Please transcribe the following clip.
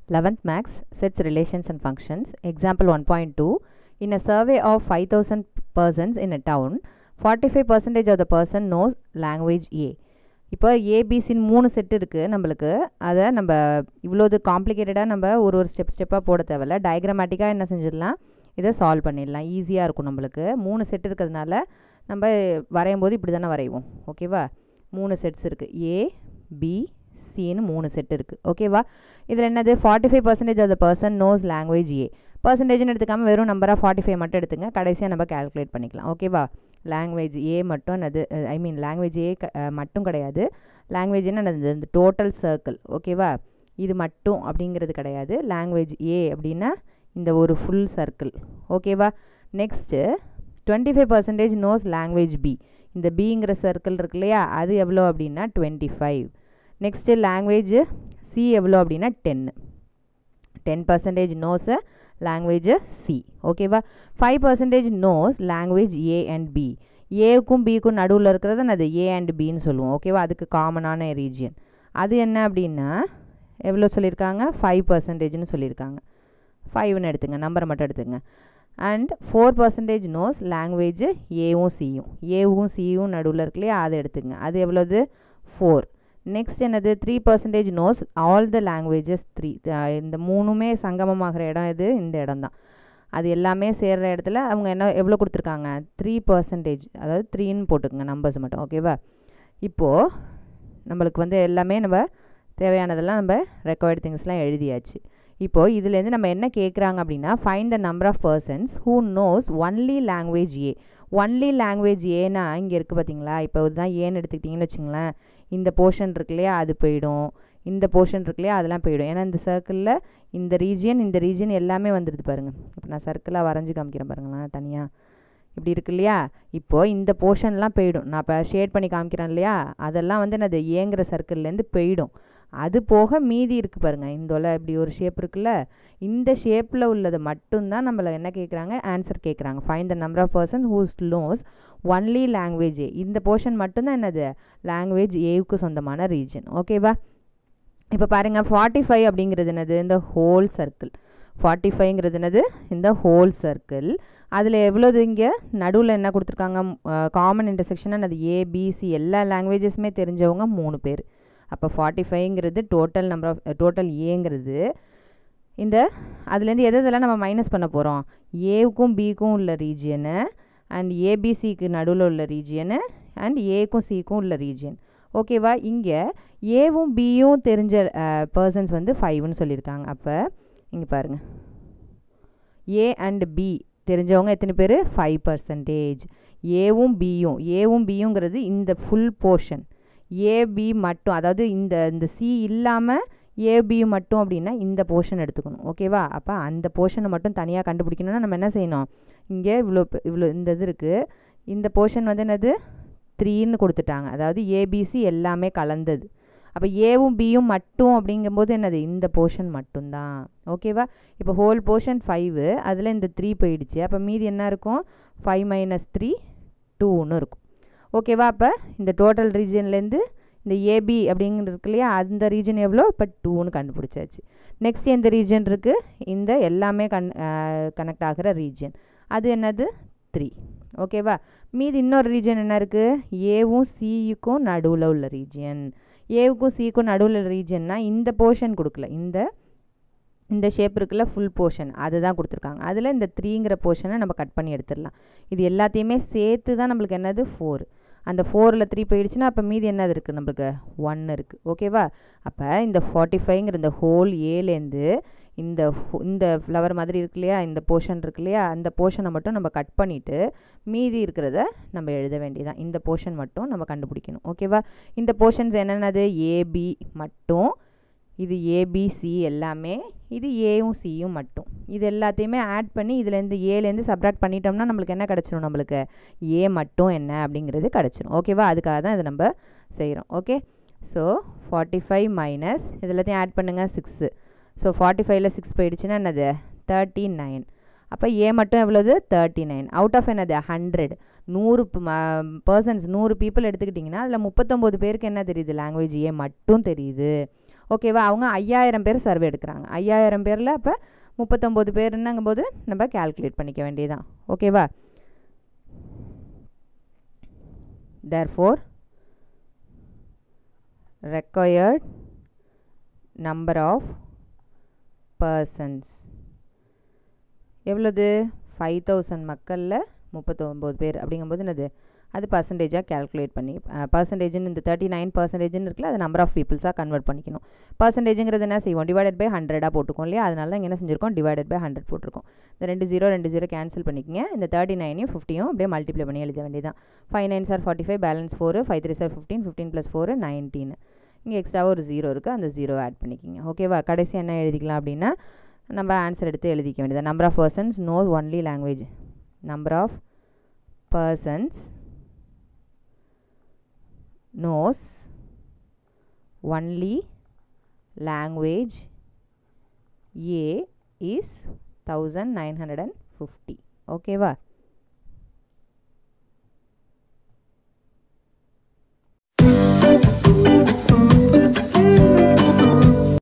11th Max Sets Relations and Functions. Example 1.2. In a survey of 5,000 persons in a town, 45% of the person knows language A. இப்போ ஏபிசின்னு 3 set இருக்குது நம்மளுக்கு. அதை நம்ம இவ்வளோது காம்ப்ளிகேட்டடாக நம்ம ஒரு ஸ்டெப்பாக போட தேவையில்ல. டயக்ராமேட்டிக்காக என்ன செஞ்சிடலாம், இதை சால்வ் பண்ணிடலாம். ஈஸியாக இருக்கும் நம்மளுக்கு. 3 செட் இருக்கிறதுனால நம்ம வரையும் போது இப்படி தானே வரைவோம். ஓகேவா? 3 செட்ஸ் இருக்குது. ஏ பி சின்னு 3 செட் இருக்குது. ஓகேவா? இதில் என்னது 45% of the person knows language A. பர்சன்டேஜ்னு எடுத்துக்காமல் வெறும் நம்பராக 45 மட்டும் எடுத்துங்க. கடைசியாக நம்ம கேல்குலேட் பண்ணிக்கலாம். ஓகேவா? லாங்குவேஜ் ஏ மட்டும் என்னது, லாங்குவேஜ் ஏ மட்டும் கிடையாது. லாங்குவேஜ்னு என்னது, இந்த டோட்டல் சர்க்கிள். ஓகேவா? இது மட்டும் அப்படிங்கிறது கிடையாது. லாங்குவேஜ் ஏ அப்படின்னா இந்த ஒரு ஃபுல் சர்க்கிள். ஓகேவா? Next 25% knows language B. இந்த பிங்கிற சர்க்கிள் இருக்கு இல்லையா, அது எவ்வளோ அப்படின்னா 25. நெக்ஸ்ட்டு லாங்குவேஜ் சி எவ்வளோ அப்படின்னா 10% நோஸ் லாங்குவேஜ் சி. ஓகேவா? 5% knows language A and B. ஏவுக்கும் பிக்கும் நடுவில் இருக்கிறது அது ஏ அண்ட் பின்னு சொல்லுவோம். ஓகேவா? அதுக்கு காமனான ரீஜியன் அது என்ன அப்படின்னா எவ்வளோ சொல்லியிருக்காங்க, 5%ன்னு சொல்லியிருக்காங்க. 5ன்னு எடுத்துங்க, நம்பரை மட்டும் எடுத்துங்க. அண்ட் 4% நோஸ் லாங்குவேஜ் ஏவும் சியும். ஏவும் சியும் நடுவில் இருக்கு இல்லையா, அதை எடுத்துங்க. அது எவ்வளோது 4. நெக்ஸ்ட் என்னது 3% நோஸ் ஆல் த லாங்குவேஜஸ் 3. இந்த 3மே சங்கமமாகிற இடம் இது, இந்த இடம் தான். அது எல்லாமே சேர்கிற இடத்துல அவங்க என்ன எவ்வளோ கொடுத்துருக்காங்க, 3%. அதாவது 3ன்னு போட்டுக்கோங்க நம்பர்ஸ் மட்டும். ஓகேவா? இப்போது நம்மளுக்கு எல்லாமே நம்ம தேவையானதெல்லாம் நம்ம ரெக்கார்ட் திங்ஸ்லாம் எழுதியாச்சு. இப்போது இதுலேருந்து நம்ம என்ன கேட்குறாங்க அப்படின்னா, find the number of persons who knows only language A. Only language ஏன்னா இங்கே இருக்குது பார்த்தீங்களா. இப்போ இதுதான் ஏன்னு எடுத்துக்கிட்டிங்கன்னு வச்சுங்களேன், இந்த போர்ஷன் இருக்கு இல்லையா அது போயிடும், இந்த போர்ஷன் இருக்கு இல்லையா அதெல்லாம் போயிடும். ஏன்னா இந்த சர்க்கிளில் இந்த ரீஜியன் எல்லாமே வந்துடுது பாருங்கள். இப்போ நான் சர்க்கிளாக வரைஞ்சி காமிக்கிறேன் பாருங்களேன் தனியாக. இப்படி இருக்கு இல்லையா, இப்போது இந்த போர்ஷன்லாம் போயிடும். நான் இப்போ ஷேட் பண்ணி காமிக்கிறேன் இல்லையா, அதெல்லாம் என்னது ஏங்கிற சர்க்கிள்லேருந்து போயிடும். அது போக மீதி இருக்குது பாருங்கள், இந்த இப்படி ஒரு ஷேப் இருக்குல்ல, இந்த ஷேப்பில் உள்ளது மட்டும்தான் நம்மளை என்ன கேட்குறாங்க, ஆன்சர் கேட்குறாங்க. Find the number of person whose knows only language A. இந்த போர்ஷன் மட்டும்தான் என்னது லாங்குவேஜ் ஏவுக்கு சொந்தமான ரீஜன். ஓகேவா? இப்போ பாருங்கள் 45 அப்படிங்கிறது என்னது, இந்த ஹோல் சர்க்கிள். 45ங்கிறது என்னது, இந்த ஹோல் சர்க்கிள். அதில் எவ்வளோது இங்கே நடுவில் என்ன கொடுத்துருக்காங்க, காமன் இன்டர்செக்ஷன் அது ஏபிசி. எல்லா லாங்குவேஜஸுமே தெரிஞ்சவங்க 3 பேர். அப்போ 45ங்கிறது டோட்டல் நம்பர் ஆஃப் டோட்டல் ஏங்கிறது. இந்த அதுலேருந்து எதெல்லாம் நம்ம மைனஸ் பண்ண போகிறோம், ஏவுக்கும் பிக்கும் உள்ள ரீஜியனு அண்ட் ஏபிசிக்கு நடுவில் உள்ள ரீஜியனு அண்ட் ஏக்கும் சிக்கும் உள்ள ரீஜியன். ஓகேவா? இங்கே ஏவும் பியும் தெரிஞ்ச பர்சன்ஸ் 5ன்னு சொல்லியிருக்காங்க. அப்போ இங்கே பாருங்கள், ஏ அண்ட் பி தெரிஞ்சவங்க எத்தனை பேர், 5%. ஏவும் பியுங்கிறது இந்த ஃபுல் போர்ஷன். ஏபி மட்டும், அதாவது இந்த சி இல்லாமல் ஏபி மட்டும் அப்படின்னா இந்த போர்ஷன் எடுத்துக்கணும். ஓகேவா? அப்போ அந்த போர்ஷனை மட்டும் தனியாக கண்டுபிடிக்கணும்னா நம்ம என்ன செய்யணும், இங்கே இவ்வளோ இந்த இது இருக்குது, இந்த போர்ஷன் என்னது 3ன்னு கொடுத்துட்டாங்க. அதாவது ஏபிசி எல்லாமே கலந்தது. அப்போ ஏவும் பியும் மட்டும் அப்படிங்கும்போது என்னது, இந்த போர்ஷன் மட்டும்தான். ஓகேவா? இப்போ ஹோல் போர்ஷன் 5, அதில் இந்த 3 போயிடுச்சு. அப்போ மீதி என்ன இருக்கும், 5 - 3 2ன்னு இருக்கும். ஓகேவா? அப்போ இந்த டோட்டல் ரீஜன்லேருந்து இந்த ஏபி அப்படிங்கிறது இருக்கு இல்லையா, அந்த ரீஜன் எவ்வளோ, இப்போ 2ன்னு கண்டுபிடிச்சாச்சு. நெக்ஸ்ட் எந்த ரீஜன் இருக்குது, இந்த எல்லாமே கனெக்ட் ஆகிற ரீஜன், அது என்னது 3. ஓகேவா? மீதி இன்னொரு ரீஜன் என்ன இருக்குது, ஏவும் சிக்கும் நடுவில் உள்ள ரீஜன். ஏவுக்கும் சிக்கும் நடுவில் உள்ள ரீஜன்னா இந்த போர்ஷன் கொடுக்கல, இந்த ஷேப் இருக்குல்ல ஃபுல் போர்ஷன் அதுதான் கொடுத்துருக்காங்க. அதில் இந்த 3ங்கிற போர்ஷனை நம்ம கட் பண்ணி எடுத்துடலாம். இது எல்லாத்தையுமே சேர்த்து தான் நம்மளுக்கு என்னது 4. அந்த 4ல் 3 போயிடுச்சுன்னா அப்போ மீதி என்னது இருக்குது, நம்மளுக்கு 1 இருக்குது. ஓகேவா? அப்போ இந்த 45ங்கிற இந்த ஹோல் ஏலேருந்து இந்த ஃப்ளவர் மாதிரி இருக்கு இல்லையா, இந்த போர்ஷன் இருக்கு இல்லையா, அந்த போர்ஷனை மட்டும் நம்ம கட் பண்ணிவிட்டு மீதி இருக்கிறத நம்ம எழுத வேண்டியதான். இந்த போர்ஷன் மட்டும் நம்ம கண்டுபிடிக்கணும். ஓகேவா? இந்த போர்ஷன்ஸ் என்னென்னது, ஏபி மட்டும், இது ஏபிசி எல்லாமே, இது ஏவும் சியும் மட்டும். இது எல்லாத்தையுமே ஆட் பண்ணி இதுலேருந்து ஏலேருந்து சப்ராக்ட் பண்ணிட்டோம்னா நம்மளுக்கு என்ன கிடச்சிரும், நம்மளுக்கு ஏ மட்டும் என்ன அப்படிங்கிறது கிடச்சிரும். ஓகேவா? அதுக்காக தான் இதை நம்ம செய்கிறோம். ஓகே, ஸோ 45 மைனஸ் இது எல்லாத்தையும் ஆட் பண்ணுங்கள் 6. ஸோ 45ல் 6 போயிடுச்சுன்னா என்னது 39. அப்போ ஏ மட்டும் எவ்வளோது 39. அவுட் ஆஃப் என்னது 100. 100 பர்சன்ஸ் 100 பீப்புள் எடுத்துக்கிட்டிங்கன்னா அதில் 39 பேருக்கு என்ன தெரியுது, லாங்குவேஜ் ஏ மட்டும் தெரியுது. ஓகேவா. அவங்க 5000 பேர் சர்வே எடுக்கிறாங்க. 5000 பேரில் அப்போ 39 பேருன்னுங்கும்போது நம்ம கால்குலேட் பண்ணிக்க வேண்டியதான். ஓகேவா. therefore required number of persons எவ்வளோது 5000 மக்களில் 39 பேர் அப்படிங்கும்போது என்னது அது பர்சன்டேஜாக கேல்குலேட் பண்ணி பர்சன்டேஜ்னு இந்த 39% இருக்குல்ல அது நம்பர் ஆஃப் பீப்புள்ஸாக கன்வெர்ட் பண்ணிக்கணும். பர்சன்டேஜுங்கிறது என்ன செய்வோம் டிவைடட் பை 100 போட்டுக்கோம் இல்லையா. அதனால தான் இங்கே என்ன செஞ்சுருக்கோம் டிவைடட் பை 100 போட்டிருக்கோம். இந்த 2 0 கேன்சல் பண்ணிக்கங்க. இந்த 39யும் 50யும் அப்படியே மல்டிப்ளை பண்ணி எழுத வேண்டியதான். 5 9s are 45 balance 4 5 3s are 15 15 + 4 19. இங்கே எக்ஸ்ட்ராவாக ஒரு 0 இருக்குது அந்த 0 ஆட் பண்ணிக்கிங்க. ஓகேவா. கடைசி என்ன எழுதிக்கலாம் அப்படின்னா நம்ம ஆன்சர் எடுத்து எழுதிக்க வேண்டியது. Number of persons knows only language. Number of persons knows only language A is 1950. ஓகேவா.